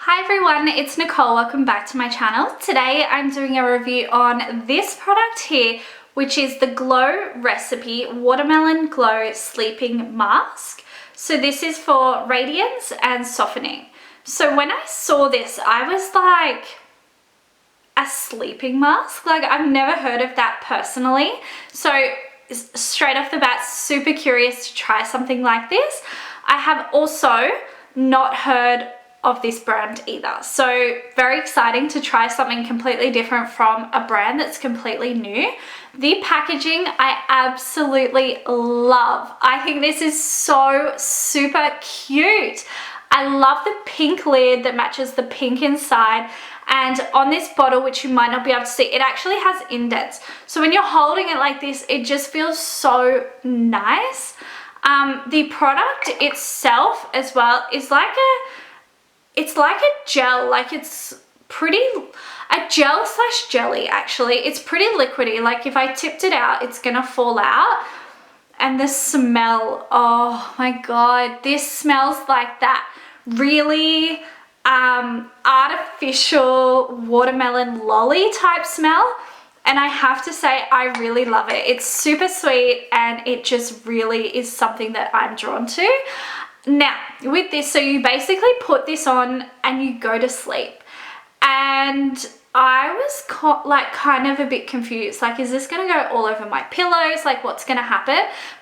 Hi everyone, it's Nicole. Welcome back to my channel. Today I'm doing a review on this product here, which is the Glow Recipe Watermelon Glow Sleeping Mask. So this is for radiance and softening. So when I saw this, I was like, a sleeping mask? Like, I've never heard of that personally. So straight off the bat, super curious to try something like this. I have also not heard of this brand either, so very exciting to try something completely different from a brand that's completely new. The packaging I absolutely love. I think this is so super cute. I love the pink lid that matches the pink inside, and on this bottle, which you might not be able to see, it actually has indents, so when you're holding it like this, it just feels so nice. The product itself as well is like it's like a gel, like it's pretty, a gel slash jelly actually. It's pretty liquidy, like if I tipped it out, it's gonna fall out. And the smell, oh my God, this smells like that really artificial watermelon lolly type smell. And I have to say, I really love it. It's super sweet and it just really is something that I'm drawn to. Now, with this, so you basically put this on and you go to sleep. And I was like kind of a bit confused. Like, is this gonna go all over my pillows? Like, what's gonna happen?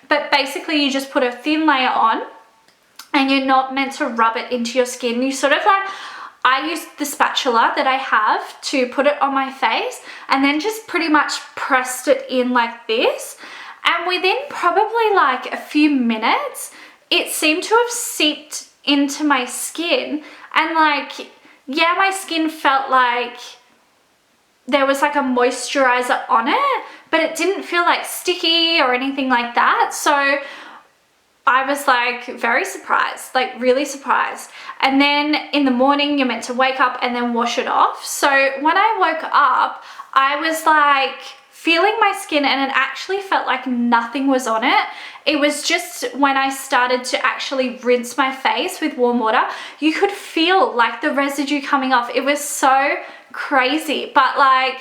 But basically, you just put a thin layer on and you're not meant to rub it into your skin. You sort of like, I use the spatula that I have to put it on my face and then just pretty much pressed it in like this. And within probably like a few minutes, it seemed to have seeped into my skin, and like, yeah, my skin felt like there was like a moisturizer on it, but it didn't feel like sticky or anything like that. So I was like very surprised, like really surprised. And then in the morning, you're meant to wake up and then wash it off. So when I woke up, I was like feeling my skin and it actually felt like nothing was on it. It was just when I started to actually rinse my face with warm water, you could feel like the residue coming off. It was so crazy, but like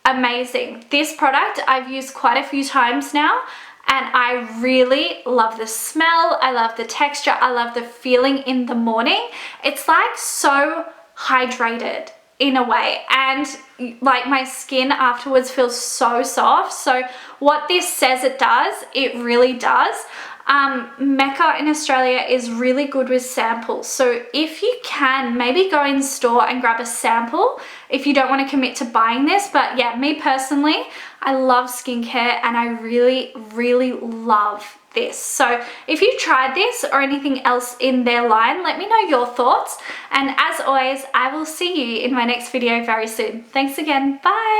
amazing. This product I've used quite a few times now and I really love the smell. I love the texture. I love the feeling in the morning. It's like so hydrated in a way, and like my skin afterwards feels so soft. So what this says it does, it really does. Mecca in Australia is really good with samples, so if you can, maybe go in store and grab a sample if you don't want to commit to buying this. But yeah, me personally, I love skincare and I really love this. So if you tried this or anything else in their line, let me know your thoughts, and as always, I will see you in my next video very soon. Thanks again. Bye.